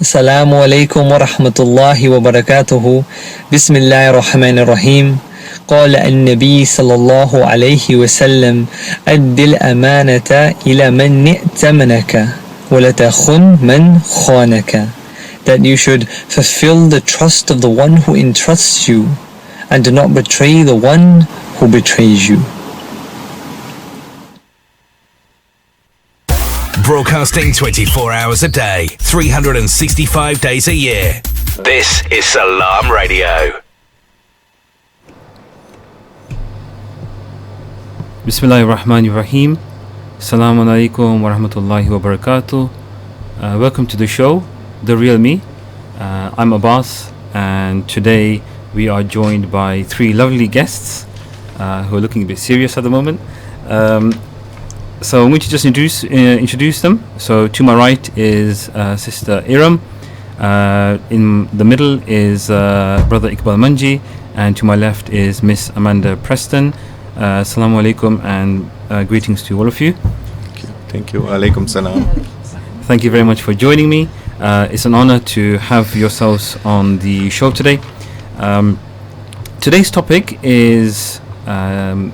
السلام عليكم ورحمة الله وبركاته. بسم الله الرحمن الرحيم. قال النبي صلى الله عليه وسلم: أد الأمانة إلى من ائتمنك ولا تخن من خانك. That you should fulfill the trust of the one who entrusts you and do not betray the one who betrays you. Broadcasting 24 hours a day, 365 days a year. This is Salam Radio. Bismillahir Rahmanir Rahim. Assalamu alaikum wa rahmatullahi wa barakatuh. Welcome to the show, The Real Me. I'm Abbas, and today we are joined by three lovely guests who are looking a bit serious at the moment. So I'm going to just introduce them. So to my right is Sister Erum. In the middle is Brother Iqbal Manji, and to my left is Miss Amanda Preston. Assalamu alaikum and greetings to all of you. Thank you. Alaikum salam. Thank you very much for joining me. It's an honor to have yourselves on the show today. Today's topic is the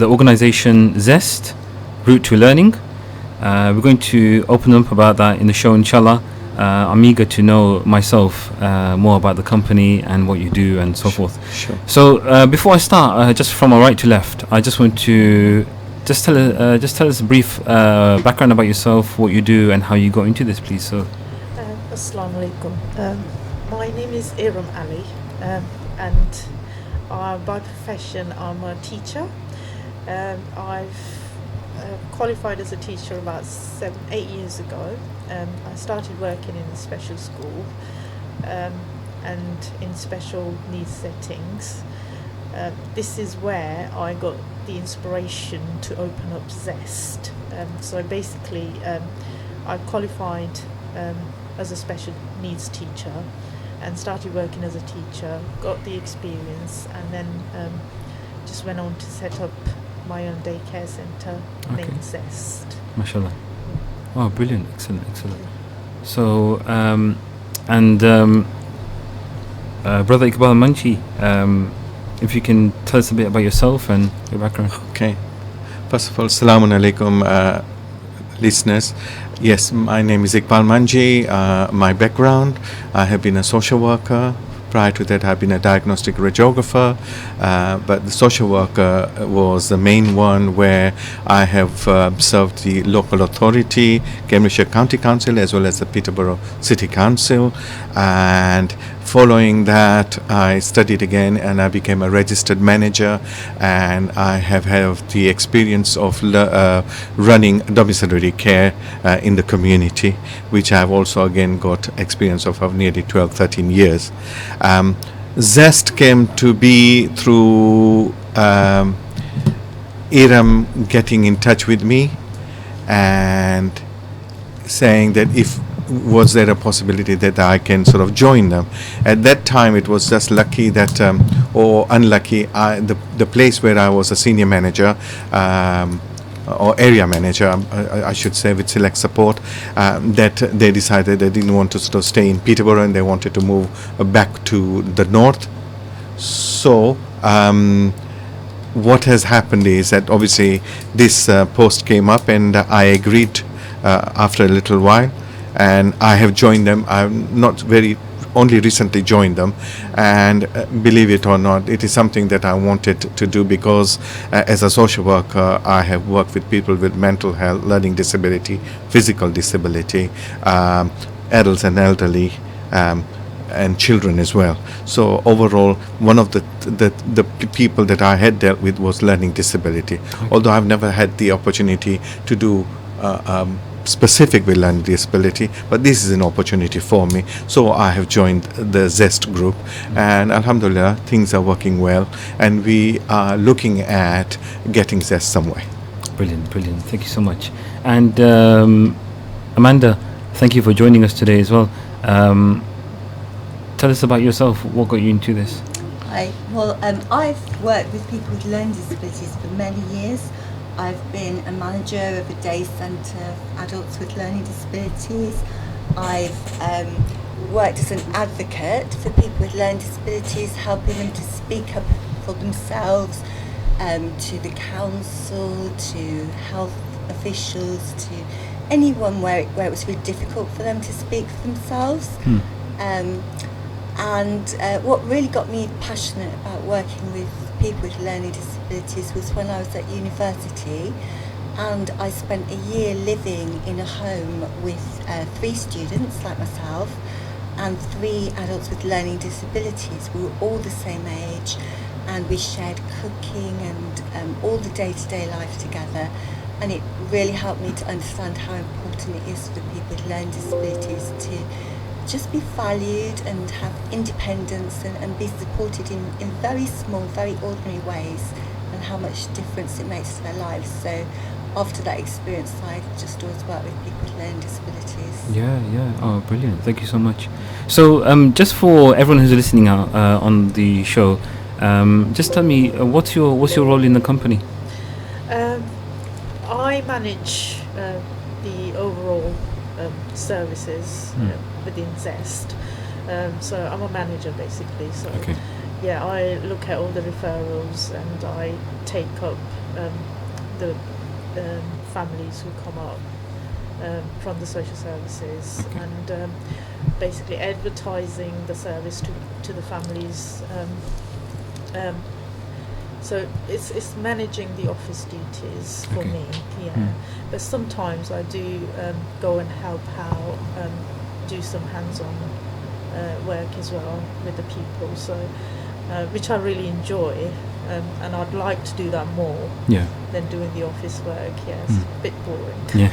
organization Zest Route to Learning. We're going to open up about that in the show, inshallah. I'm eager to know myself more about the company and what you do and so forth. Sure. So before I start, just from my right to left, I just want to just tell us a brief background about yourself, what you do, and how you got into this, please. So, Assalamu alaikum. My name is Erum Ali, and by profession I'm a teacher. I've qualified as a teacher about 7-8 years ago. I started working in a special school and in special needs settings. This is where I got the inspiration to open up Zest. So basically I qualified as a special needs teacher and started working as a teacher, got the experience, and then just went on to set up my own daycare centre named Zest. mashallah. Oh, brilliant. Excellent. So, Brother Iqbal Manji, if you can tell us a bit about yourself and your background. Okay. First of all, Assalamu alaikum, listeners. Yes, my name is Iqbal Manji. My background, I have been a social worker. Prior to that, I've been a diagnostic radiographer, but the social worker was the main one where I have served the local authority, Cambridgeshire County Council, as well as the Peterborough City Council. And following that, I studied again and I became a registered manager, and I have had the experience of running domiciliary care in the community, which I've also again got experience of nearly 12-13 years. Zest came to be through Erum getting in touch with me and saying that was there a possibility that I can sort of join them. At that time it was just lucky that or unlucky, the place where I was a senior manager or area manager, I should say, with Select Support, that they decided they didn't want to sort of stay in Peterborough and they wanted to move back to the north. So what has happened is that obviously this post came up and I agreed after a little while, and I have joined them. I'm not only recently joined them, and believe it or not, it is something that I wanted to do because as a social worker I have worked with people with mental health, learning disability, physical disability, adults and elderly, and children as well. So overall, one of the people that I had dealt with was learning disability. Although I've never had the opportunity to do specific with learning disability, but this is an opportunity for me. So I have joined the Zest group, and alhamdulillah, things are working well, and we are looking at getting Zest somewhere. Brilliant. Thank you so much. And Amanda, thank you for joining us today as well. Tell us about yourself. What got you into this? I've worked with people with learning disabilities for many years. I've been a manager of a day centre for adults with learning disabilities. I've worked as an advocate for people with learning disabilities, helping them to speak up for themselves, to the council, to health officials, to anyone where it was really difficult for them to speak for themselves. What really got me passionate about working with people with learning disabilities was when I was at university, and I spent a year living in a home with 3 students like myself and 3 adults with learning disabilities. We were all the same age, and we shared cooking and all the day-to-day life together, and it really helped me to understand how important it is for people with learning disabilities to just be valued and have independence and be supported in very small, very ordinary ways, and how much difference it makes to their lives. So after that experience, I just always work with people with learning disabilities. Yeah. Oh, brilliant. Thank you so much. So just for everyone who's listening out on the show, just tell me, what's your role in the company? I manage the overall services within Zest. So I'm a manager basically. So Okay. yeah, I look at all the referrals and I take up the families who come up from the social services, Okay. and basically advertising the service to the families. So it's managing the office duties for Okay. me, But sometimes I do go and help out, do some hands-on work as well with the people. So which I really enjoy, and I'd like to do that more than doing the office work. It's a bit boring. Yeah.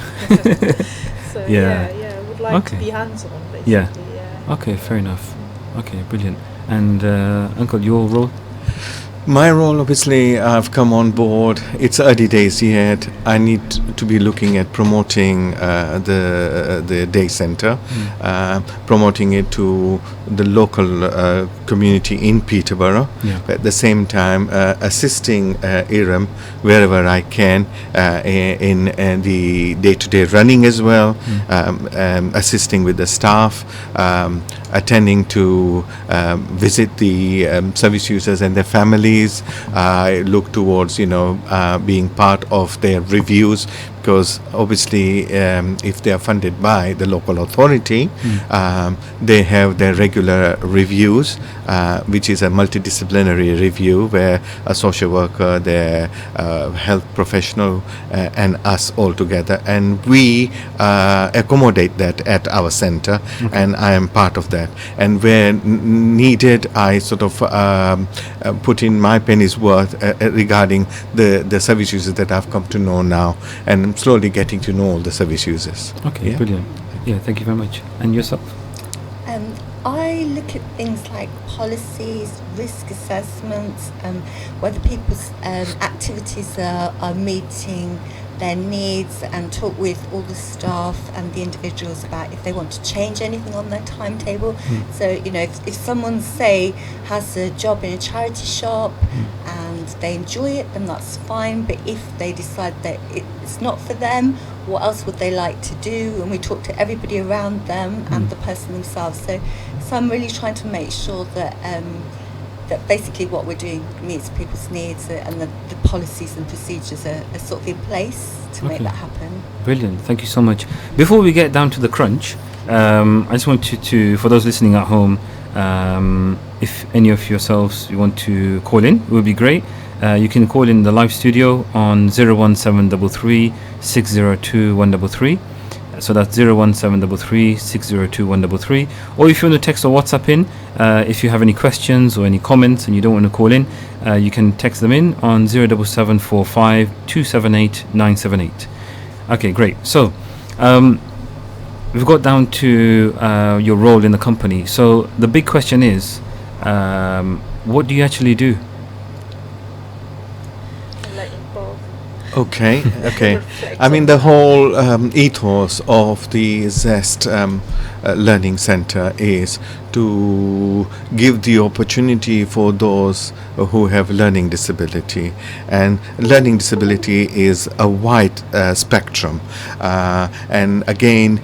So Yeah. I would like to be hands-on basically. Yeah. Okay, fair enough. Okay, brilliant. And Uncle, your role? My role, obviously, I've come on board. It's early days yet. I need to be looking at promoting the day centre, promoting it to the local community in Peterborough. Yeah. At the same time, assisting Erum wherever I can in the day-to-day running as well, assisting with the staff, attending to visit the service users and their families. I look towards, being part of their reviews, because obviously if they are funded by the local authority, they have their regular reviews, which is a multidisciplinary review where a social worker, their health professional, and us all together, and we accommodate that at our centre. And I am part of that, and where needed I sort of put in my penny's worth regarding the service users that I've come to know now, and I'm slowly getting to know all the service users. Okay, brilliant. Yeah, thank you very much. And yourself? I look at things like policies, risk assessments, whether people's activities are meeting their needs, and talk with all the staff and the individuals about if they want to change anything on their timetable. So, if someone, say, has a job in a charity shop and they enjoy it, then that's fine. But if they decide that it's not for them, what else would they like to do? And we talk to everybody around them and the person themselves. So I'm really trying to make sure that that basically what we're doing meets people's needs, and the policies and procedures are sort of in place to make that happen. Brilliant. Thank you so much. Before we get down to the crunch, I just want you to, for those listening at home, if any of yourselves you want to call in, it would be great. You can call in the live studio on 01733 602 133. So that's 01733 602 133. Or if you want to text or WhatsApp in, if you have any questions or any comments and you don't want to call in, you can text them in on 07745 278 978. Okay, great. So we've got down to your role in the company. So the big question is, what do you actually do? Okay, okay. reflect I mean, on the that. whole ethos of the Zest Learning Center is to give the opportunity for those who have learning disability. And learning disability is a wide spectrum. And again,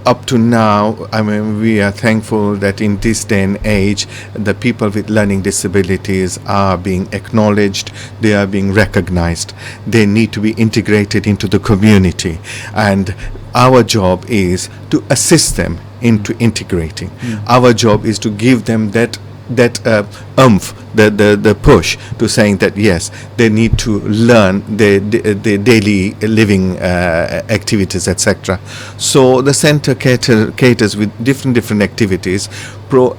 up to now, I mean, we are thankful that in this day and age, the people with learning disabilities are being acknowledged, they are being recognized, they need to be integrated into the community. And our job is to assist them into integrating. Our job is to give them that oomph, the push to saying that yes, they need to learn their daily living activities, etc. So the center caters with different activities.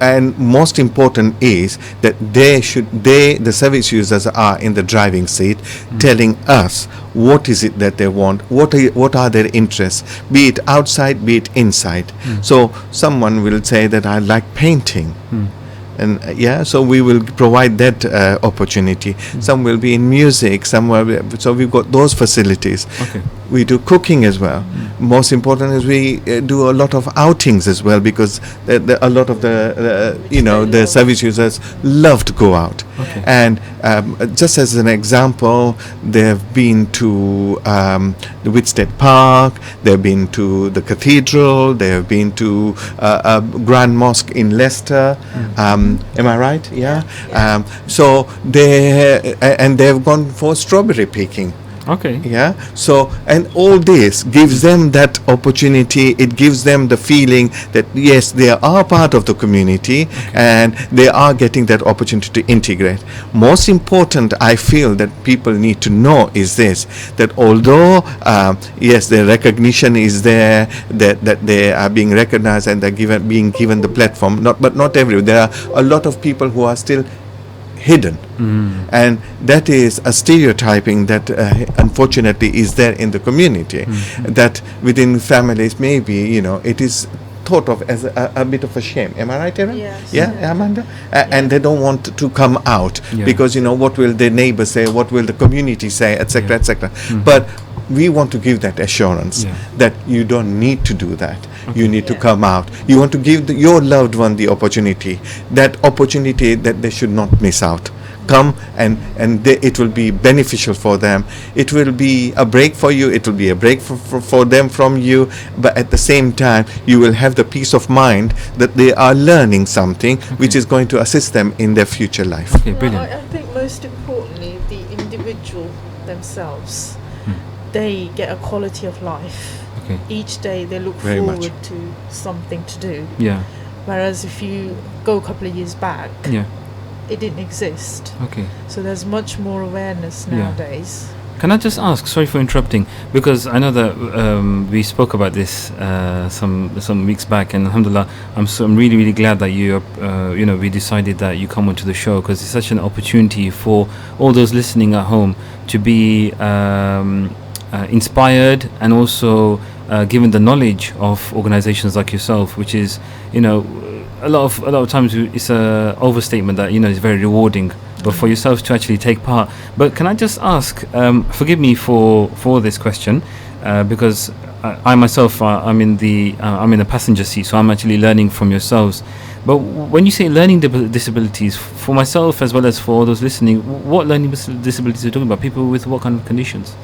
And most important is that the service users are in the driving seat, telling us what is it that they want, what are their interests, be it outside, be it inside. So someone will say that I like painting. And so we will provide that opportunity. Some will be in music, so we've got those facilities. Okay. We do cooking as well. Most important is we do a lot of outings as well, because a lot of the service users love to go out. Okay. And just as an example, they've been to the Whitstead Park, they've been to the cathedral, they've been to a Grand Mosque in Leicester. Am I right? Yeah. So they've gone for strawberry picking. Okay. Yeah. So, and all this gives them that opportunity. It gives them the feeling that yes, they are part of the community, and they are getting that opportunity to integrate. Most important, I feel that people need to know is this: that although yes, the recognition is there, that they are being recognized and they're being given the platform. But not everyone. There are a lot of people who are still hidden, and that is a stereotyping that unfortunately is there in the community, that within families maybe it is thought of as a bit of a shame. Am I right, Erum? Yes. Yeah, Amanda? And they don't want to come out because what will the neighbors say, what will the community say, etc., etc. But we want to give that assurance that you don't need to do that. You need to come out. You want to give your loved one the opportunity, that they should not miss out. Come and it will be beneficial for them. It will be a break for you. It will be a break for them from you. But at the same time, you will have the peace of mind that they are learning something which is going to assist them in their future life. Okay, brilliant. I think most importantly, the individual themselves, they get a quality of life. Okay. Each day they look Very forward much. to something to do. Yeah. Whereas if you go a couple of years back, Yeah. it didn't exist. Okay. So there's much more awareness Yeah. nowadays. Can I just ask, sorry for interrupting, because I know that we spoke about this some weeks back, and alhamdulillah, I'm really glad that we decided that you come onto the show, because it's such an opportunity for all those listening at home to be inspired, and also given the knowledge of organizations like yourself, which is a lot of times it's a overstatement that it's very rewarding, but for yourself to actually take part. But can I just ask, forgive me for this question, because I myself I'm in the passenger seat, so I'm actually learning from yourselves. But when you say learning disabilities, for myself as well as for those listening, what learning disabilities are you talking about? People with what kind of conditions?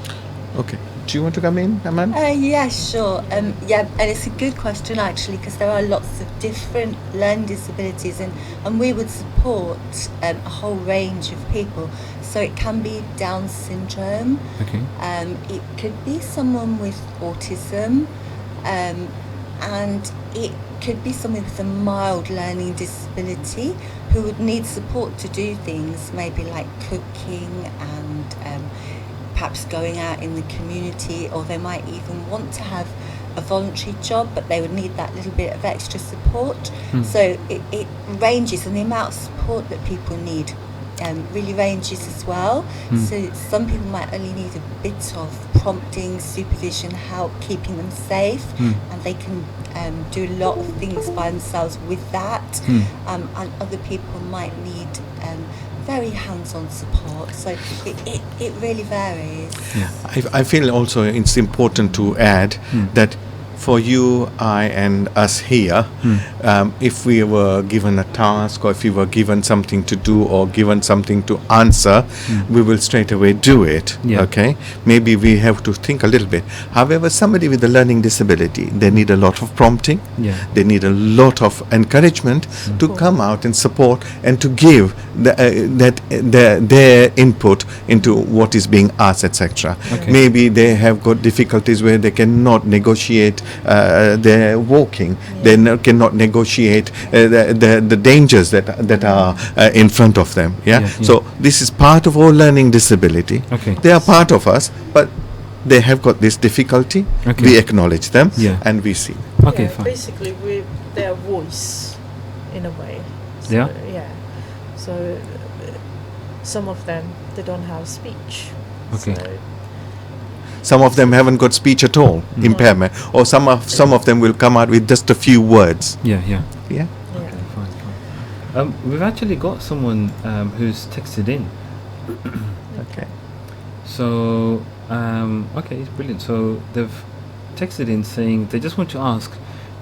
Okay. Do you want to come in, Amanda? Yeah, sure. And it's a good question actually, because there are lots of different learning disabilities, and we would support a whole range of people. So it can be Down syndrome. Okay. It could be someone with autism, and it could be someone with a mild learning disability who would need support to do things, maybe like cooking and perhaps going out in the community, or they might even want to have a voluntary job, but they would need that little bit of extra support. So it ranges, and the amount of support that people need really ranges as well. So some people might only need a bit of prompting, supervision, help, keeping them safe, and they can do a lot of things by themselves with that. And other people might need very hands-on support, so it really varies. I feel also it's important to add that for you, I, and us here, if we were given a task, or if we were given something to do, or given something to answer, we will straight away do it. Yeah. Okay? Maybe we have to think a little bit. However, somebody with a learning disability, they need a lot of prompting. Yeah. They need a lot of encouragement to come out and support and to give their input into what is being asked, etc. Okay. Maybe they have got difficulties where they cannot negotiate their walking. They cannot negotiate the dangers that are in front of them. Yeah? So this is part of our learning disability. Okay. They are part of us, but they have got this difficulty. Okay. We acknowledge them, Yeah. and we see. Okay, Yeah, fine. basically, we're their voice, in a way. So, Yeah? Yeah. So some of them, they don't have speech. Okay. So, Some of them haven't got speech at all, impairment, or some of them will come out with just a few words. Yeah. Yeah. yeah. Fine. We've actually got someone who's texted in. Okay. So, okay, it's brilliant. So they've texted in saying they just want to ask,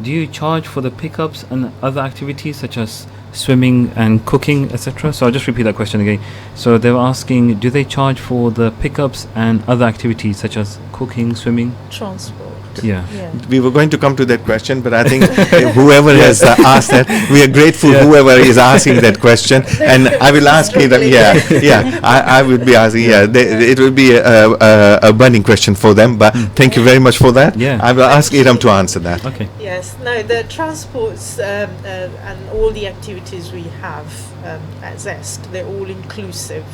do you charge for the pickups and other activities such as swimming and cooking, etc.? So I'll just repeat that question again. So they were asking, do they charge for the pickups and other activities such as cooking, swimming? Transport. Yeah. Yeah. We were going to come to that question, but I think whoever has asked that, we are grateful whoever is asking that question, and I will ask Iram. I would be asking. It will be a burning question for them, but thank you very much for that. Yeah. I will ask Iram to answer that. Okay. Yes, no, the transports and all the activities we have at Zest, they're all inclusive.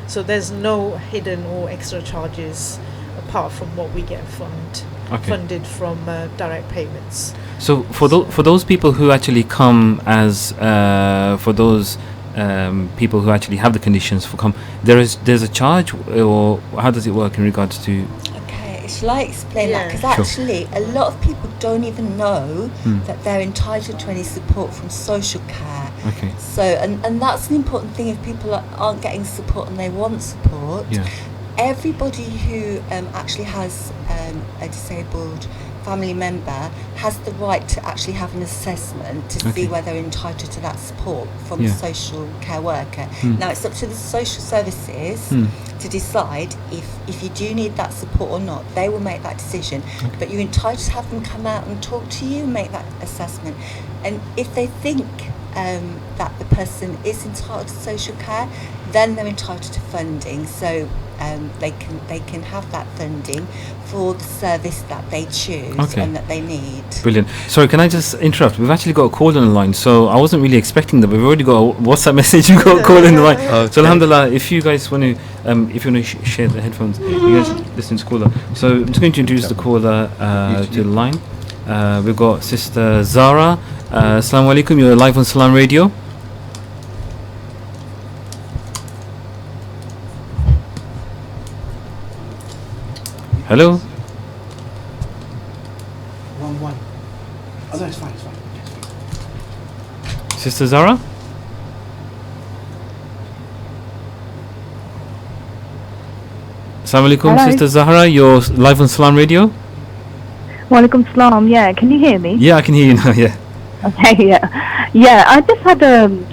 So there's no hidden or extra charges apart from what we get funded from direct payments. So for those people who actually come as for those people who actually have the conditions for come, there's a charge, or how does it work in regards to? Okay, shall I explain that? Yeah. Because Sure. actually, a lot of people don't even know that they're entitled to any support from social care. Okay. So, and that's an important thing if people aren't getting support and they want support. Yeah. Everybody who actually has a disabled family member has the right to actually have an assessment to Okay. see whether they're entitled to that support from Yeah. a social care worker. Now it's up to the social services to decide if you do need that support or not. They will make that decision, but you're entitled to have them come out and talk to you and make that assessment. And if they think that the person is entitled to social care, then they're entitled to funding. So they can have that funding for the service that they choose Okay. and that they need. Brilliant. Sorry, can I just interrupt? We've actually got a call on the line, so I wasn't really expecting that, but we've already got a WhatsApp message. We've got a call on the line. Okay. So alhamdulillah, if you guys want to, if you want to share the headphones, you guys listen to caller. So I'm just going to introduce the caller to the line. We've got Sister Zara. Assalamu alaikum. You're live on Salam Radio. Hello. Wrong one. Oh, no, it's fine, Sister Zara? Assalamu alaikum, Hello. Sister Zahra. You're live on Salam Radio. Walaikum salam. Yeah, can you hear me? Yeah, I can hear you now. Yeah. Okay, yeah. Yeah, I just had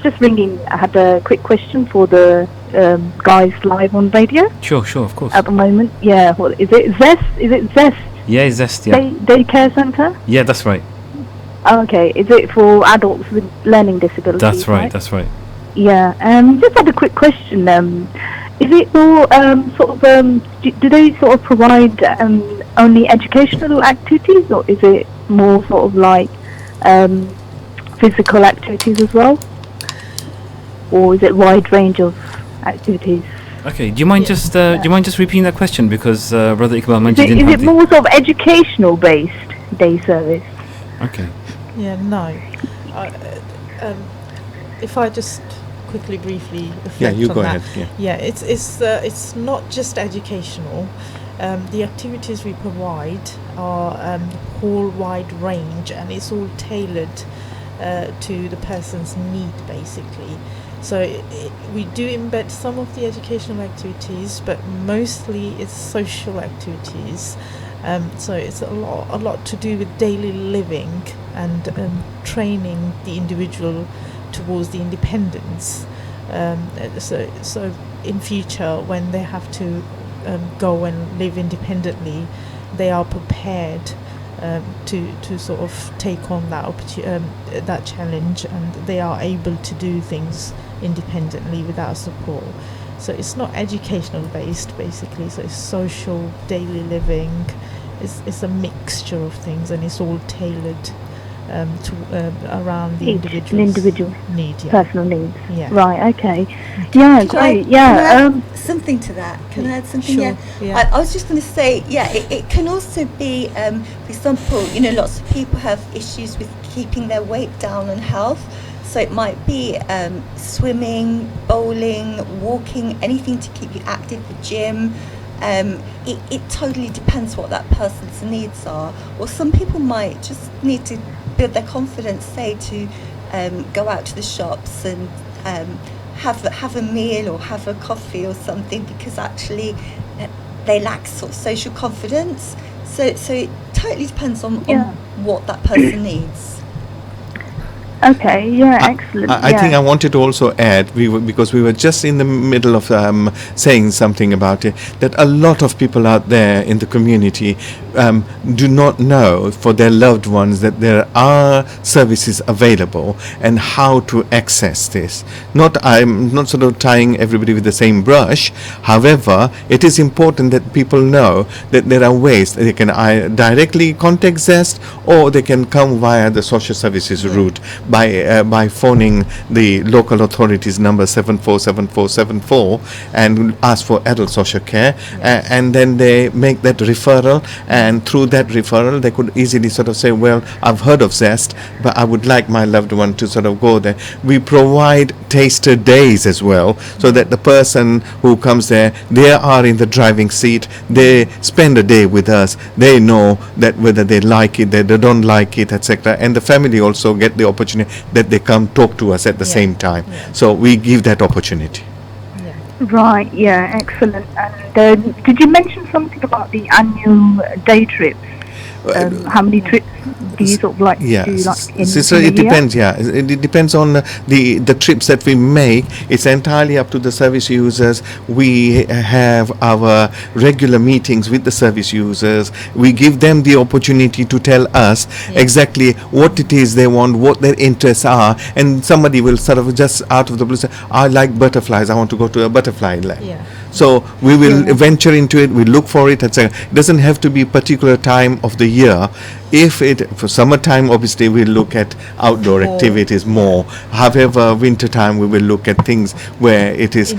just ringing. I had a quick question for the guys live on radio Sure, of course. at the moment. Yeah, what is it? Zest? Is it Zest Yeah, Zest. Yeah. Daycare Centre? Yeah, that's right. Oh, okay. Is it for adults with learning disabilities? That's right. That's right. Yeah. Just had a quick question. Is it for do they sort of provide only educational activities, or is it more sort of like physical activities as well, or is it wide range of activities? Okay. Do you mind just repeating that question, because Brother Iqbal Manji didn't Is have it more sort of educational based day service? Okay. Yeah, no. If I just briefly reflect You on go that. ahead. Yeah. It's not just educational. The activities we provide are whole wide range, and it's all tailored to the person's need, basically. So we do embed some of the educational activities, but mostly it's social activities. So it's a lot to do with daily living and training the individual towards the independence. So in future, when they have to go and live independently, they are prepared to sort of take on that challenge, and they are able to do things independently without support. So it's not educational based, basically. So it's social, daily living. It's a mixture of things, and it's all tailored around the individual's need, personal needs. Yeah. Right. Okay. Yeah. Great. Something to that. Can I add something? Sure. Yeah. I was just going to say, it can also be, for example, lots of people have issues with keeping their weight down and health. So it might be swimming, bowling, walking, anything to keep you active, the gym. It totally depends what that person's needs are. Or some people might just need to build their confidence, say, to go out to the shops and have a meal or have a coffee or something, because actually they lack sort of social confidence. So it totally depends on what that person needs. Okay, excellent. I think I wanted to also add, because we were just in the middle of saying something about it, that a lot of people out there in the community do not know for their loved ones that there are services available and how to access this. I'm not sort of tying everybody with the same brush. However, it is important that people know that there are ways that they can directly contact Zest, or they can come via the social services route by phoning the local authorities number 747474 and ask for adult social care, and then they make that referral, and through that referral they could easily sort of say, well, I've heard of Zest, but I would like my loved one to sort of go there. We provide taster days as well, so that the person who comes there, they are in the driving seat, they spend a day with us, they know that whether they like it, they don't like it, etc., and the family also get the opportunity that they come talk to us at the same time. So we give that opportunity. Right, excellent. And did you mention something about the annual day trips? How many trips do you sort of like to do, like so it depends. It depends on the trips that we make. It's entirely up to the service users. We have our regular meetings with the service users. We give them the opportunity to tell us exactly what it is they want, what their interests are, and somebody will sort of just out of the blue say, I like butterflies, I want to go to a butterfly lab. So we will venture into it, we look for it, etc. It doesn't have to be a particular time of the year. For summertime, obviously we'll look at outdoor activities more. However, wintertime we will look at things where it is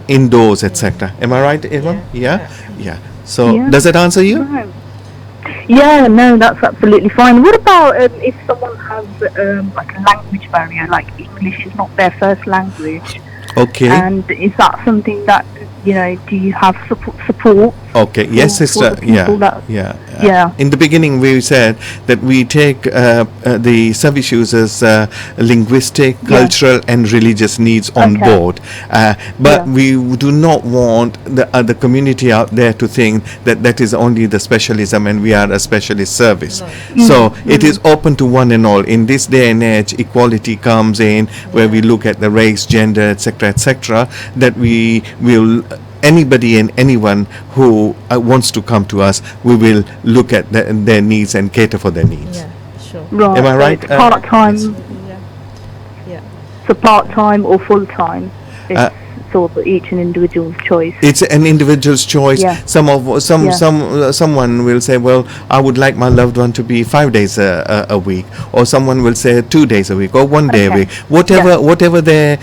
indoors, etc. Am I right, Erum? Yeah. So does that answer you? Right. Yeah, no, that's absolutely fine. What about if someone has like a language barrier, like English is not their first language? Okay. And is that something that, do you have support? Okay. Yes, sister. In the beginning, we said that we take the service users' linguistic, cultural, and religious needs on board. But we do not want the community out there to think that that is only the specialism and we are a specialist service. So it is open to one and all. In this day and age, equality comes in, where we look at the race, gender, etc., that we will. Anybody and anyone who wants to come to us, we will look at their needs and cater for their needs. Right. Am I right? Part-time. So part-time or full-time? Sort of each an individual's choice. It's an individual's choice. Someone will say, well, I would like my loved one to be 5 days a week, or someone will say 2 days a week, or 1 day a week. Whatever their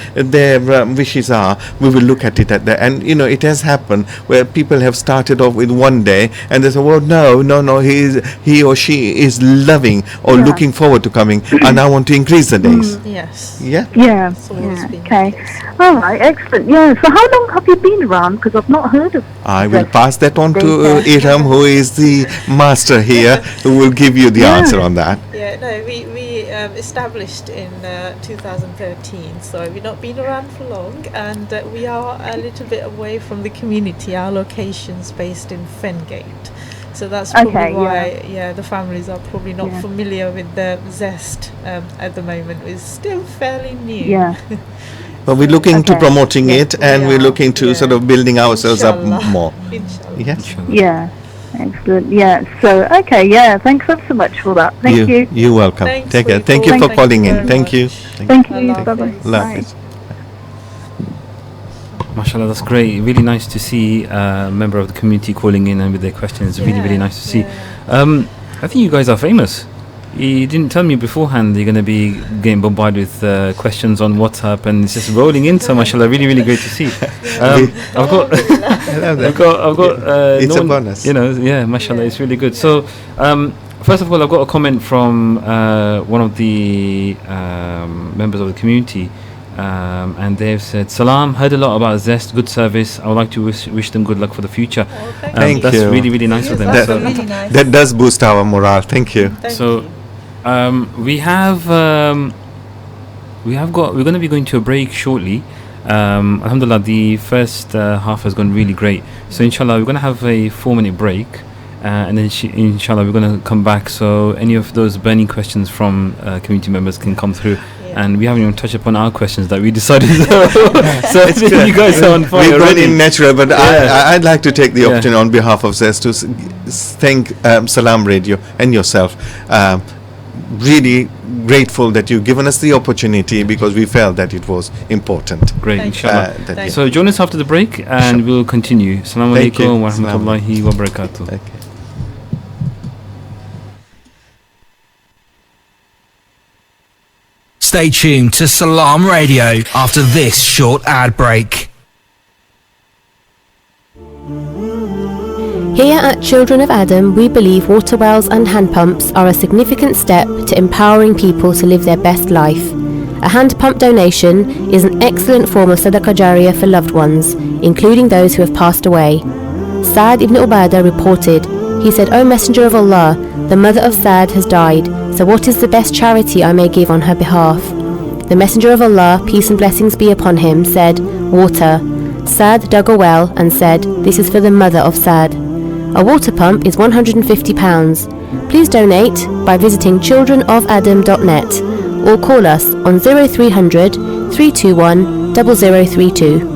wishes are, we will look at it at that. And it has happened where people have started off with 1 day, and they say, well, no, he or she is loving or looking forward to coming, and I want to increase the days. Okay. All right, excellent. So how long have you been around? Because I've not heard of. I will pass that on to Erum, who is the master here, who will give you the answer on that. We only established in 2013, so we've not been around for long, and we are a little bit away from the community. Our location's based in Fengate, so that's probably why the families are probably not familiar with the Zest at the moment. It's still fairly new. Yeah. But we're looking to promoting it, and we're looking to sort of building ourselves up more. Inshallah. Yes. Yeah. Excellent. Yeah. So, thanks ever so much for that. Thank you. You're welcome. Thanks Take care. for Thank you your for call. calling Thank in. you Thank you. very Thank you. Allah Bye-bye. Hafiz. Allah Bye. Hafiz. Mashallah, that's great. Really nice to see a member of the community calling in and with their questions. Really, really nice to see. I think you guys are famous. You didn't tell me beforehand you're going to be getting bombarded with questions on WhatsApp, and it's just rolling in. So, mashallah, really, really great to see. I've got, It's a bonus. You know, mashallah, it's really good. So, first of all, I've got a comment from one of the members of the community. And they've said, Salam, heard a lot about Zest, good service. I would like to wish them good luck for the future. Thank that's you. really, really nice of them. That's So, really nice. That does boost our morale. Thank you. we're going to be going to a break shortly. Alhamdulillah, the first half has gone really great. So inshallah, we're going to have a 4-minute break. And then inshallah, we're going to come back. So any of those burning questions from community members can come through. And we haven't even touched upon our questions that we decided. So you guys are on fire. We've gone already. in natural, but I'd like to take the opportunity on behalf of Zest to thank Salam Radio and yourself. Really grateful that you've given us the opportunity, because we felt that it was important. Great, Thank inshallah. you. So join us after the break, and we'll continue. Assalamu Thank you. alaikum wa rahmatullahi wa barakatuh. Okay. Stay tuned to Salam Radio after this short ad break. Here at Children of Adam, we believe water wells and hand pumps are a significant step to empowering people to live their best life. A hand pump donation is an excellent form of sadaqah jariyah for loved ones, including those who have passed away. Sa'd ibn Ubadah reported, he said, O Messenger of Allah, the mother of Sa'd has died, so what is the best charity I may give on her behalf? The Messenger of Allah, peace and blessings be upon him, said, water. Sa'd dug a well and said, this is for the mother of Sa'd. A water pump is £150. Please donate by visiting childrenofadam.net or call us on 0300 321 0032.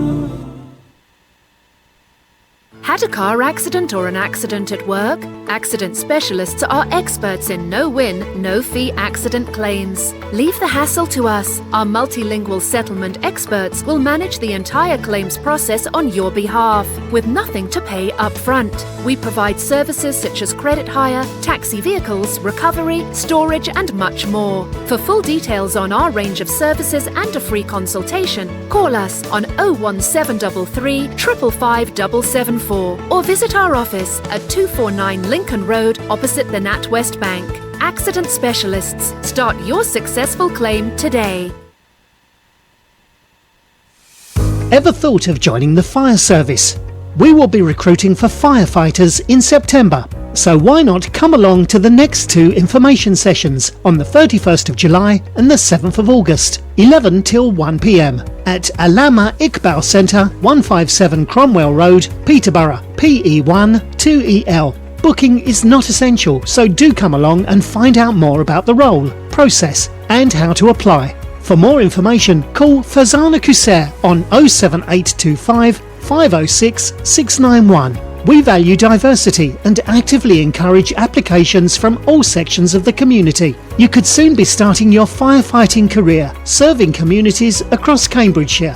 Had a car accident or an accident at work? Accident specialists are experts in no-win, no-fee accident claims. Leave the hassle to us. Our multilingual settlement experts will manage the entire claims process on your behalf, with nothing to pay up front. We provide services such as credit hire, taxi vehicles, recovery, storage and much more. For full details on our range of services and a free consultation, call us on 01733 555 774 or visit our office at 249 Lincoln Road opposite the NatWest Bank. Accident Specialists. Start your successful claim today. Ever thought of joining the fire service? We will be recruiting for firefighters in September, so why not come along to the next 2 information sessions on the 31st of July and the 7th of August, 11 till 1 p.m. at Allama Iqbal Centre, 157 Cromwell Road, Peterborough, PE1 2EL. Booking is not essential, so do come along and find out more about the role, process and how to apply. For more information, call Fazana Qusair on 07825 506 691. We value diversity and actively encourage applications from all sections of the community. You could soon be starting your firefighting career, serving communities across Cambridgeshire.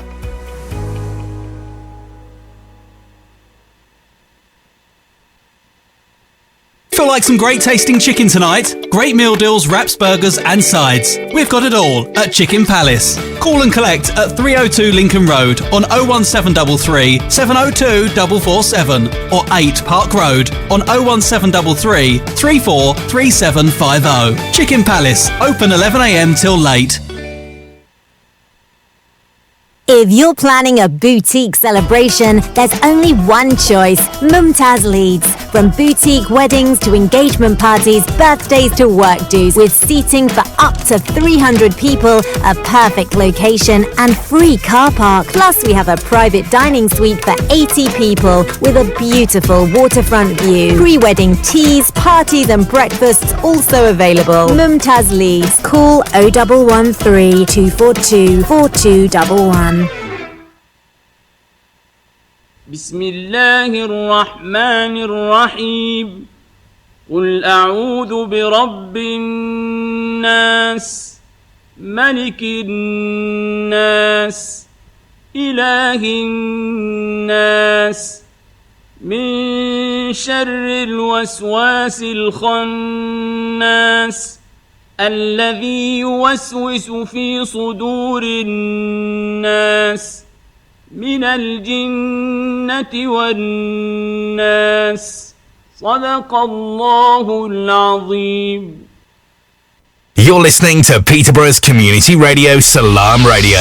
Feel like some great tasting chicken tonight? Great meal deals, wraps, burgers and sides. We've got it all at Chicken Palace. Call and collect at 302 Lincoln Road on 01733 702 447 or 8 Park Road on 01733 343750. Chicken Palace, open 11 a.m. till late. If you're planning a boutique celebration, there's only one choice, Mumtaz Leeds. From boutique weddings to engagement parties, birthdays to work dues, with seating for up to 300 people, a perfect location and free car park. Plus, we have a private dining suite for 80 people with a beautiful waterfront view. Pre-wedding teas, parties and breakfasts also available. Mumtaz Leeds. Call 0113 242 4211. بسم الله الرحمن الرحيم قل أعوذ برب الناس ملك الناس إله الناس من شر الوسواس الخناس الذي يوسوس في صدور الناس من الجنة والناس صدق الله العظيم. You're listening to Peterborough's community radio, Salam Radio,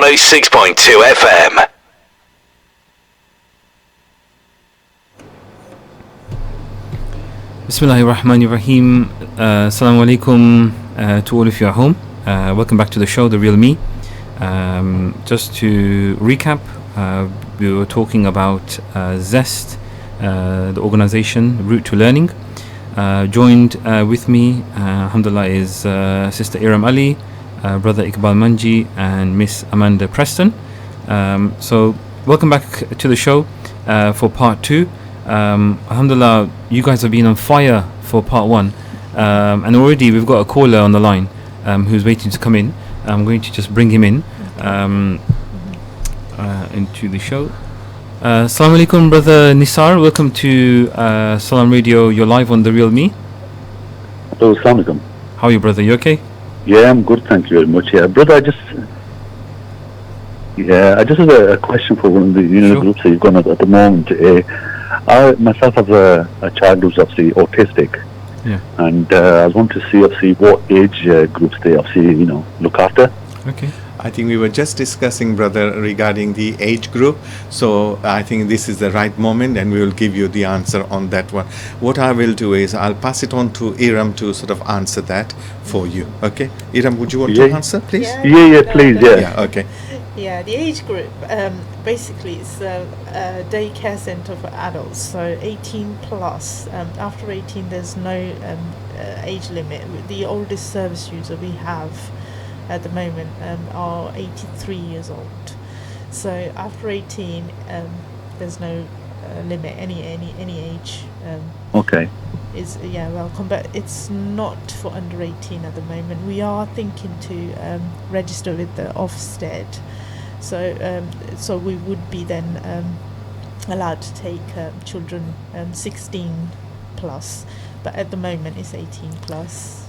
106.2 FM. Bismillahirrahmanirrahim. Assalamu alaikum to all of you at home. Welcome back to the show, The Real Me. Just to recap, we were talking about Zest, the organization Route to Learning. Joined with me, alhamdulillah, is Sister Erum Ali, Brother Iqbal Manji, and Miss Amanda Preston. So welcome back to the show for part 2. Alhamdulillah, you guys have been on fire for part 1, and already we've got a caller on the line who's waiting to come in. I'm going to just bring him in into the show. Assalamu alaikum, Brother Nisar. Welcome to Salam Radio. You're live on The Real Me. Hello, assalamu alaikum. How are you, brother? You okay? Yeah, I'm good, thank you very much. Yeah, brother, I just have a question for one of the Sure. groups that you've got at the moment. I myself have a child who's obviously autistic. Yeah. And I want to see obviously what age groups they obviously look after. Okay. I think we were just discussing, brother, regarding the age group. So I think this is the right moment and we will give you the answer on that one. What I will do is I'll pass it on to Iram to sort of answer that for you. Okay? Iram, would you want to answer, please? Please, yeah. Yeah, okay. Yeah, the age group, basically it's a daycare center for adults, so 18 plus. After 18 there's no age limit. The oldest service user we have at the moment are 83 years old. So after 18 there's no limit, any age. Okay. Is welcome, but it's not for under 18 at the moment. We are thinking to register with the Ofsted, so we would be then allowed to take children 16 plus, but at the moment it's 18 plus.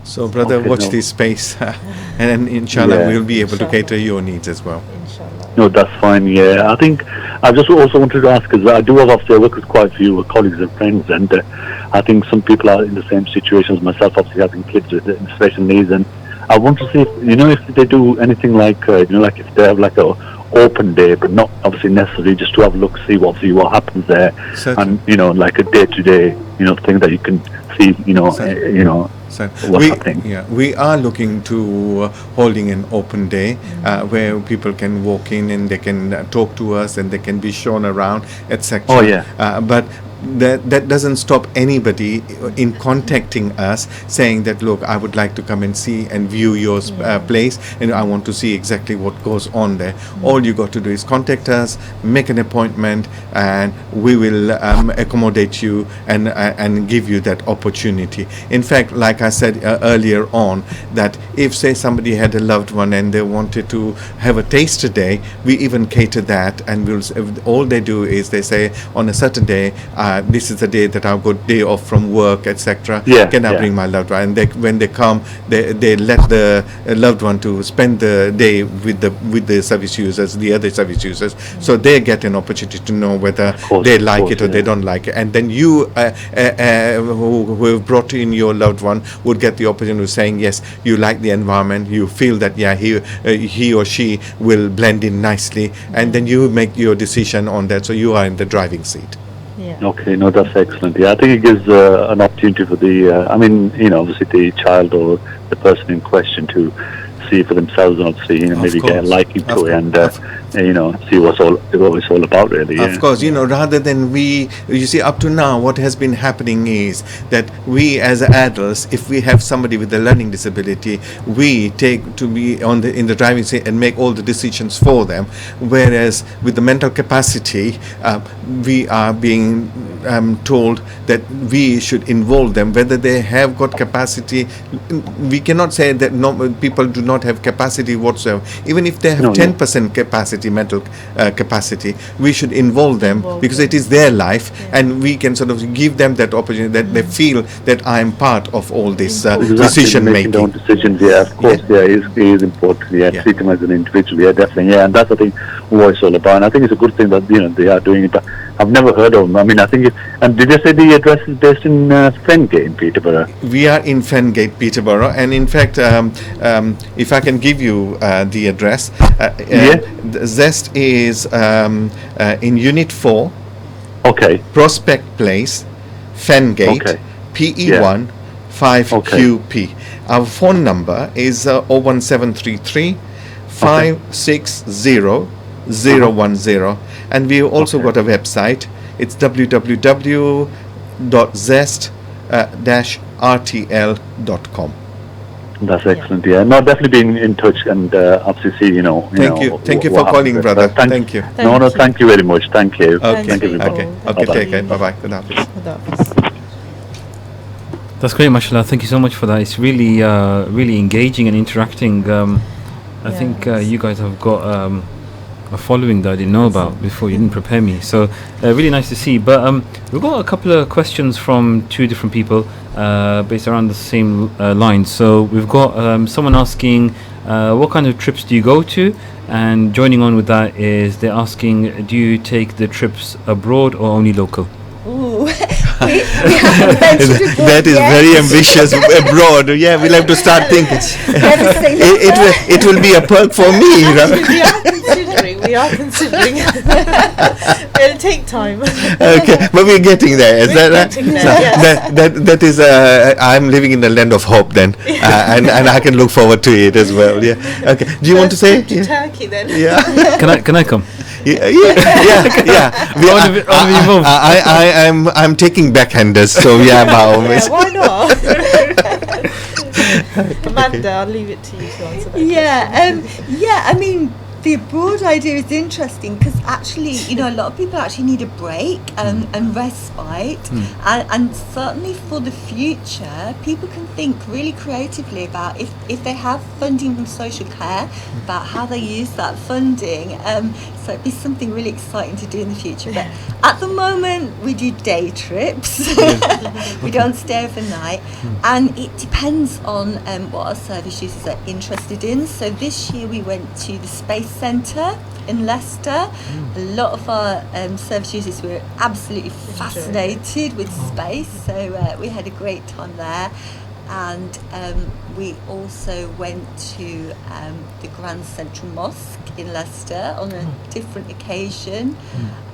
So, brother, watch this space, and then inshallah we'll be able to cater your needs as well. No, that's fine. Yeah, I think I just also wanted to ask, because I do have obviously I work with quite a few colleagues and friends, and I think some people are in the same situation as myself, obviously having kids with special needs, and I want to see if if they do anything like like if they have like a open day, but not obviously necessarily just to have a look, see what happens there, Certainly. and like a day-to-day thing that you can see what's happening. Yeah, we are looking to holding an open day where people can walk in and they can talk to us and they can be shown around, etc. Oh, yeah. But that doesn't stop anybody in contacting us saying that, look, I would like to come and see and view your place, and I want to see exactly what goes on there. All you got to do is contact us, make an appointment, and we will accommodate you and give you that opportunity. In fact, like I said earlier on, that if say somebody had a loved one and they wanted to have a taster day, we even cater that, and all they do is they say on a certain day, this is the day that I've got day off from work, etc. Can I bring my loved one? And when they come, they let the loved one to spend the day with the service users, the other service users, so they get an opportunity to know whether they like it or they don't like it. And then you, who have brought in your loved one, would get the opportunity of saying, yes, you like the environment, you feel that he or she will blend in nicely, and then you make your decision on that. So you are in the driving seat. Yeah. Okay, no, that's excellent. Yeah, I think it gives an opportunity for the, obviously the child or the person in question to see for themselves and obviously, maybe get a liking to it and, see what it's all about, really. Of course, rather than you see, up to now, what has been happening is that we as adults, if we have somebody with a learning disability, we take to be in the driving seat and make all the decisions for them. Whereas with the mental capacity, we are being told that we should involve them, whether they have got capacity. We cannot say that people do not have capacity whatsoever. Even if they have 10% capacity, mental capacity, we should involve them because it is their life, and we can sort of give them that opportunity that they feel that I am part of all this decision making. Their own decisions, of course, it is important. Treat them as an individual, definitely, and that's I think what it's all about. And I think it's a good thing that they are doing it. But I've never heard of them. I mean, I think. And did you say the address is based in Fengate in Peterborough? We are in Fengate, Peterborough, and in fact, if I can give you the address, Zest is in Unit 4. Okay. Prospect Place, Fengate, PE1 5QP. Our phone number is 01733 560 010, and we've also got a website. It's www.zest-rtl.com. That's excellent. No, definitely being in touch and obviously see. Thank you for calling, brother. Thank you. Thank you very much. Thank you. Okay. Thank you. Okay. Take care. Bye bye. Good afternoon. That's great, mashallah. Thank you so much for that. It's really, really engaging and interacting. I think you guys have got a following that I didn't know about before. You didn't prepare me, so really nice to see. But we've got a couple of questions from two different people based around the same lines. So we've got someone asking what kind of trips do you go to, and joining on with that is they're asking, do you take the trips abroad or only local? Ooh. we haven't ventured abroad that is yet. very ambitious. Abroad, we'll have to start thinking. it will be a perk for me. We are considering. It'll take time. Okay, but we're getting there. Is that right? That is. I'm living in the land of hope then, and I can look forward to it as well. Yeah. Okay. Do you want to say? To Turkey then. Yeah. Can I come? Yeah. I'm taking backhanders, so by all means. Why not? Amanda, I'll leave it to you to answer that question. I mean, the abroad idea is interesting because actually, a lot of people actually need a break and respite, and certainly for the future, people can think really creatively about if they have funding from social care, about how they use that funding. So it'd be something really exciting to do in the future. But at the moment, we do day trips. We don't stay overnight, and it depends on what our service users are interested in. So this year we went to the Space Centre in Leicester. A lot of our service users were absolutely fascinated with space, so we had a great time there. And we also went to the Grand Central Mosque in Leicester on a different occasion,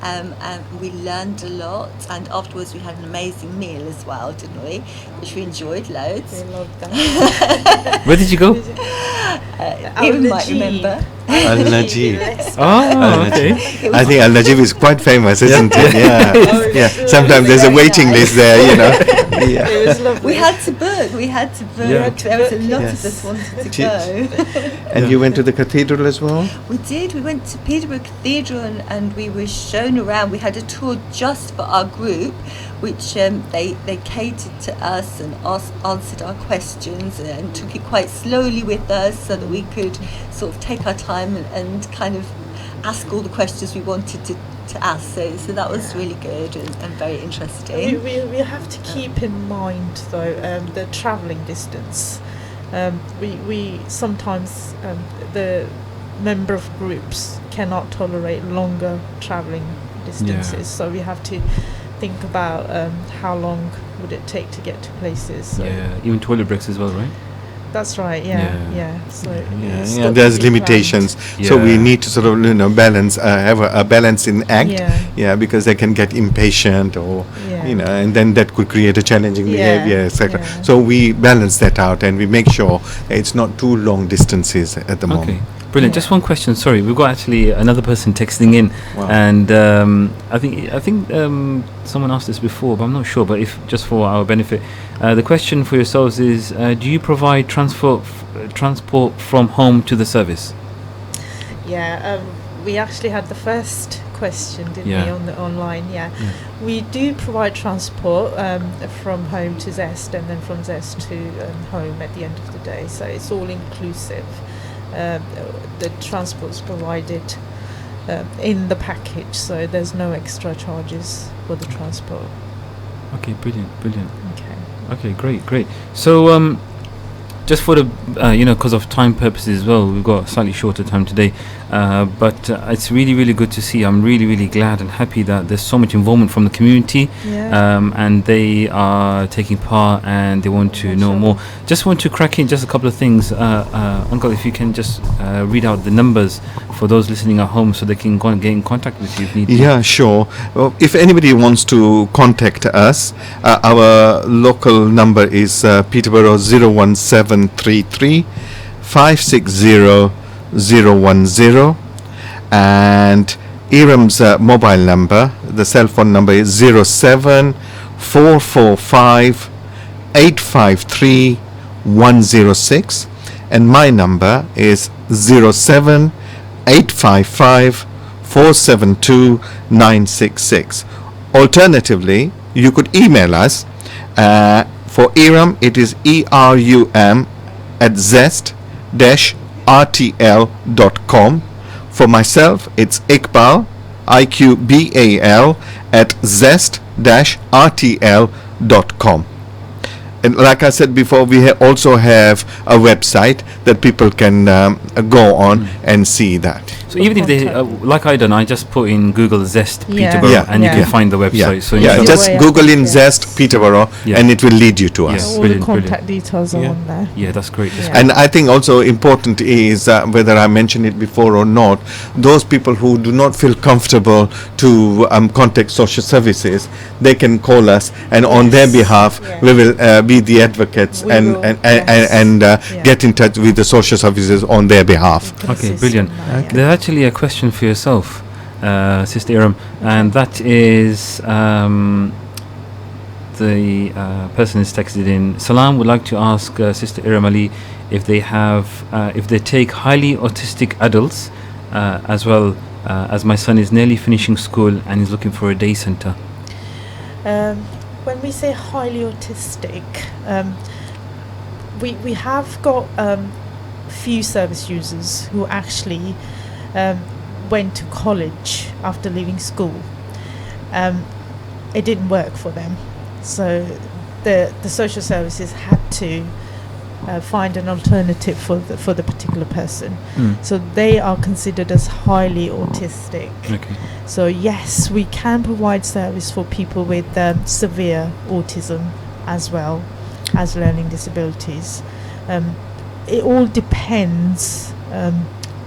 and we learned a lot, and afterwards we had an amazing meal as well, didn't we? Which we enjoyed loads. We loved that. Where did you go? Erum might remember. Al-Najib. Okay. I think Al-Najib is quite famous, isn't it? Yeah. Sometimes there's a waiting list there, It was lovely. We had to book. There was a lot of us wanted to go. And you went to the cathedral as well? We did. We went to Peterborough Cathedral and we were shown around. We had a tour just for our group, which they catered to us and answered our questions and took it quite slowly with us so that we could sort of take our time and kind of ask all the questions we wanted to ask. So that was really good and very interesting. We have to keep in mind though the travelling distance. We sometimes the member of groups cannot tolerate longer travelling distances, so we have to think about how long would it take to get to places. So. Even toilet breaks as well, right? That's right. Yeah. So it's got to there's be limitations. planned. So we need to sort of balance, have a balancing act. Because they can get impatient or and then that could create a challenging behavior, etc. So we balance that out and we make sure it's not too long distances at the moment. Brilliant. Just one question. Sorry, we've got actually another person texting in, and I think someone asked this before, but I'm not sure. But if just for our benefit, the question for yourselves is: do you provide transport from home to the service? We actually had the first question, didn't we, on the online? We do provide transport from home to Zest, and then from Zest to home at the end of the day. So it's all inclusive. The transport's provided in the package, so there's no extra charges for the transport. Okay, brilliant. Okay, great. So just for the because of time purposes as well, we've got slightly shorter time today, but it's really good to see. I'm really glad and happy that there's so much involvement from the community, and they are taking part and they want to know more. Just want to crack in just a couple of things, Uncle, if you can just read out the numbers for those listening at home so they can go and get in contact with you if need be. Yeah, sure. Well, if anybody wants to contact us, our local number is Peterborough 01733 560 010, and Erum's mobile number, the cell phone number is 07445 853 106, and my number is 07855 472 966. Alternatively, you could email us. For Erum, it is erum@zest-rtl.com. For myself, it's Iqbal, Iqbal, at zest-rtl.com. And like I said before, we also have a website that people can go on and see that. So even if they, like I done, I just put in Google Zest Peterborough and you can find the website. So just Google in Zest Peterborough and it will lead you to us. All the contact details are on there. Yeah, that's great. And I think also important is, whether I mentioned it before or not, those people who do not feel comfortable to contact social services, they can call us, and on their behalf we will be the advocates and get in touch with the social services on their behalf. Okay, brilliant. There's actually a question for yourself, Sister Erum, and that is the person is texted in. Salam would like to ask Sister Erum Ali if they take highly autistic adults as well, as my son is nearly finishing school and is looking for a day centre. When we say highly autistic, we have got few service users who actually went to college after leaving school. It didn't work for them, so the social services had to find an alternative for the particular person. So they are considered as highly autistic. Okay. So yes, we can provide service for people with severe autism as well as learning disabilities. It all depends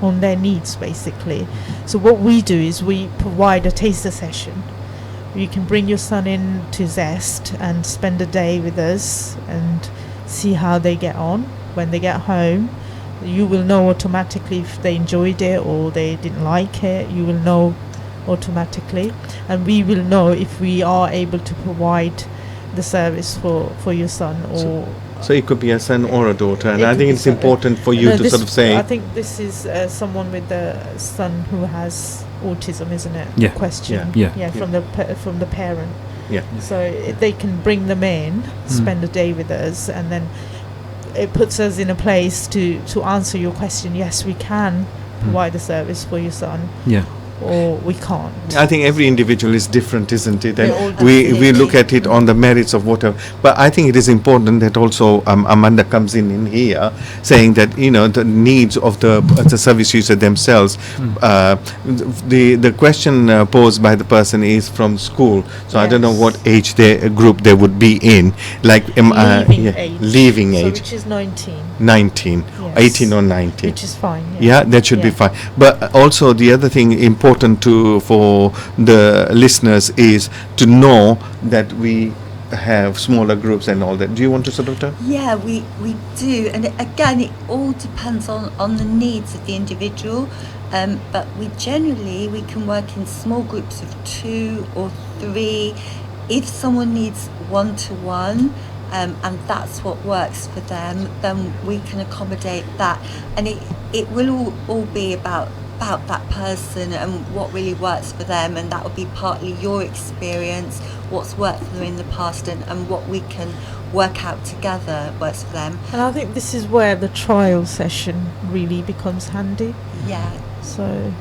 on their needs, basically. So what we do is we provide a taster session. You can bring your son in to Zest and spend a day with us and see how they get on. When they get home, you will know automatically if they enjoyed it or they didn't like it. You will know automatically, and we will know if we are able to provide the service for your son or so it could be a son or a daughter, and I think it's important for you to sort of say. I think this is someone with a son who has autism, isn't it? Yeah. The question. Yeah. From the parent. Yeah. So they can bring them in, spend a day with us, and then it puts us in a place to answer your question. Yes, we can provide a service for your son. Yeah. or we can't. I think every individual is different, isn't it? They're all And we look at it on the merits of whatever. But I think it is important that also Amanda comes in here saying that, you know, the needs of the service user themselves. The question posed by the person is from school. So I don't know what age group they would be in. Like leaving age. Which is 19. 19, 18 or 19. Which is fine. Yeah, that should be fine. But also the other thing important for the listeners is to know that we have smaller groups and all that. Do you want to sort of tell? Yeah, we do. And again, it all depends on the needs of the individual. But we can work in small groups of 2 or 3. If someone needs one-to-one, and that's what works for them, then we can accommodate that. And it will all be about that person and what really works for them, and that will be partly your experience, what's worked for them in the past, and what we can work out together works for them. And I think this is where the trial session really becomes handy. Yeah. So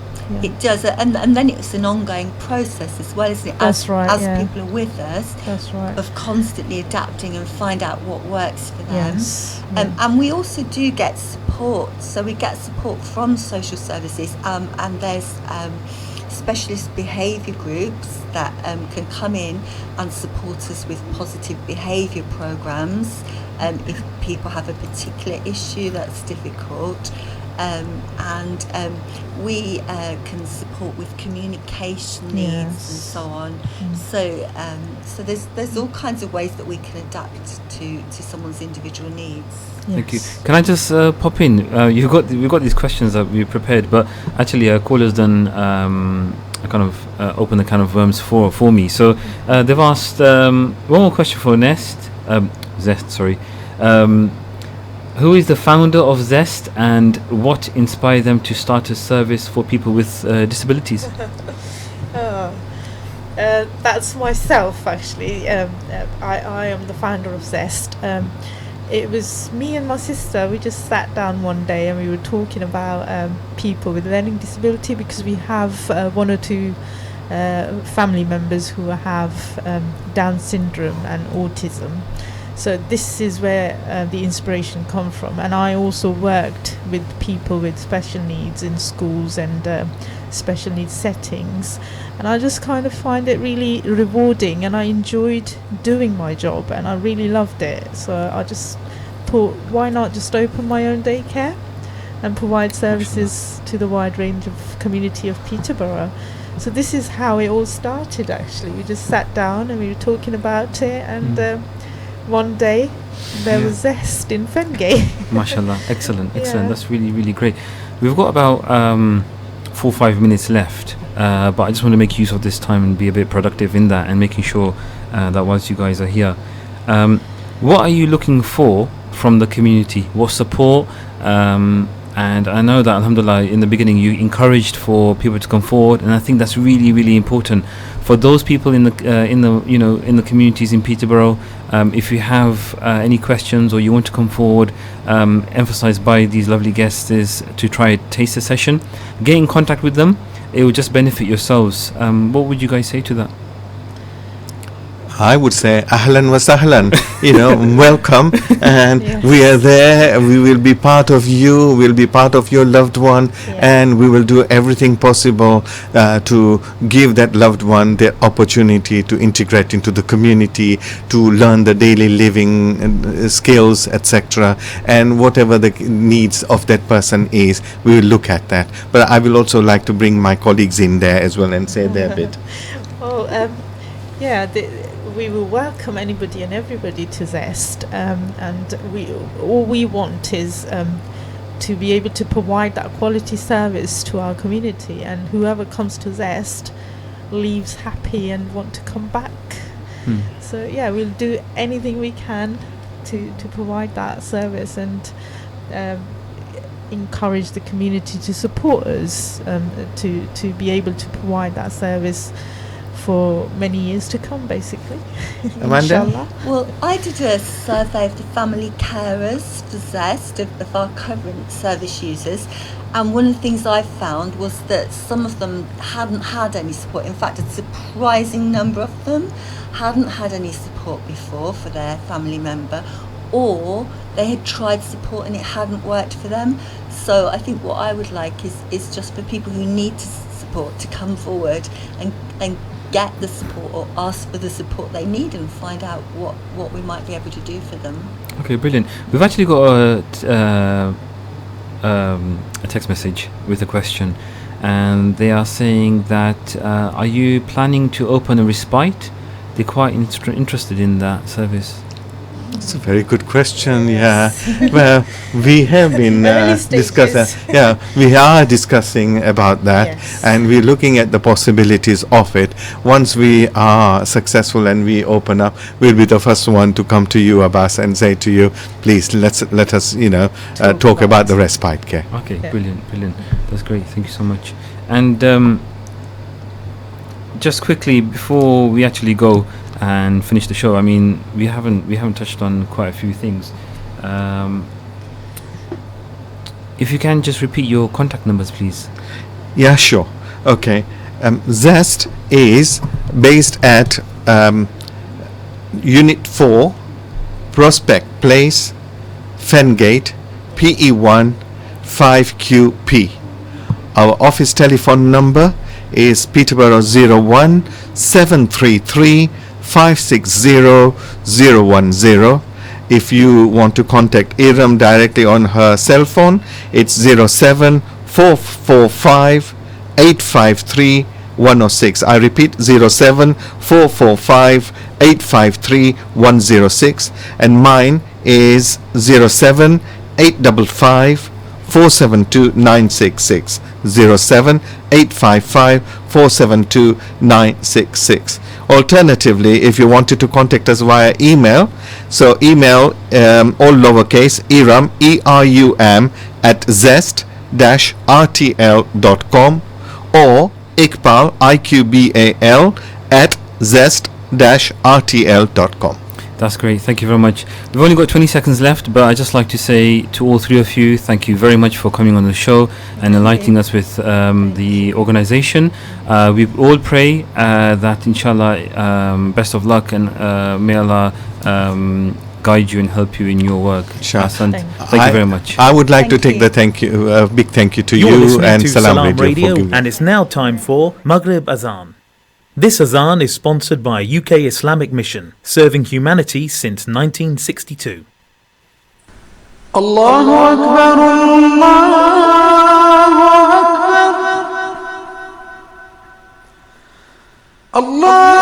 it does, and then it's an ongoing process as well, isn't it? That's right. As people are with us, that's right, of constantly adapting and find out what works for them. Yes. And we also do get support. So we get support from social services, and there's specialist behaviour groups that can come in and support us with positive behaviour programmes if people have a particular issue that's difficult. And we can support with communication needs and so on. So there's all kinds of ways that we can adapt to someone's individual needs. Thank you. Can I just pop in? We've got these questions that we prepared, but actually a caller's done kind of open the can of worms for me. So they've asked one more question for Zest. Sorry. Who is the founder of Zest, and what inspired them to start a service for people with disabilities? That's myself, actually. I am the founder of Zest. It was me and my sister. We just sat down one day and we were talking about people with learning disability, because we have 1 or 2 family members who have Down syndrome and autism. So this is where the inspiration comes from. And I also worked with people with special needs in schools and special needs settings. And I just kind of find it really rewarding, and I enjoyed doing my job, and I really loved it. So I just thought, why not just open my own daycare and provide services to the wide range of community of Peterborough. So this is how it all started, actually. We just sat down and we were talking about it, and one day there was Zest in Fengate. Mashallah, excellent. That's really, really great. We've got about 4 or 5 minutes left, but I just want to make use of this time and be a bit productive in that, and making sure that whilst you guys are here, what are you looking for from the community? What support? And I know that, alhamdulillah, in the beginning you encouraged for people to come forward, and I think that's really, really important for those people in the communities in Peterborough. If you have any questions or you want to come forward, emphasised by these lovely guests, is to try a taster session. Get in contact with them. It will just benefit yourselves. What would you guys say to that? I would say ahlan wa sahlan, welcome, and we are there. We will be part of you, we'll be part of your loved one, and we will do everything possible to give that loved one the opportunity to integrate into the community, to learn the daily living skills, etc. And whatever the needs of that person is, we will look at that. But I will also like to bring my colleagues in there as well and say their bit. Well, we will welcome anybody and everybody to Zest, and all we want is to be able to provide that quality service to our community, and whoever comes to Zest leaves happy and want to come back. So we'll do anything we can to provide that service, and encourage the community to support us to be able to provide that service for many years to come, basically. Amanda? Inshallah. Well, I did a survey of the family carers for Zest, of our current service users, and one of the things I found was that some of them hadn't had any support. In fact, a surprising number of them hadn't had any support before for their family member, or they had tried support and it hadn't worked for them. So I think what I would like is just for people who need support to come forward and get the support, or ask for the support they need, and find out what we might be able to do for them. Okay, brilliant. We've actually got a text message with a question, and they are saying that are you planning to open a respite? They're quite interested in that service. It's a very good question. Yeah. Well, we have been discussing. Yeah, we are discussing about that, and we're looking at the possibilities of it. Once we are successful and we open up, we'll be the first one to come to you, Abbas, and say to you, please let us talk about the respite care. Okay, brilliant. That's great. Thank you so much. And just quickly before we actually go and finish the show, I mean, we haven't touched on quite a few things. If you can just repeat your contact numbers, please. Yeah, sure. Okay. Zest is based at Unit 4, Prospect Place, Fengate, PE1 5QP. Our office telephone number is Peterborough 01 733 560 010. If you want to contact Erum directly on her cell phone, it's 07 445 853 106. I repeat, 07 445 853 106. And mine is 07 855 472 966. 07 855 472 966. Alternatively, if you wanted to contact us via email, so email all lowercase Erum ERUM at zest-rtl.com, or Iqbal IQBAL at zest-rtl.com. That's great. Thank you very much. We've only got 20 seconds left, but I'd just like to say to all three of you, thank you very much for coming on the show and enlightening us with the organization. We all pray that inshallah, best of luck, and may Allah guide you and help you in your work. Sure. Thank you very much. I would like to take the big thank you to You're you listening and to Salam Radio, and it's now time for Maghrib Azan. This Azan is sponsored by UK Islamic Mission, serving humanity since 1962. Allahu Akbar, Allahu Akbar, Allah.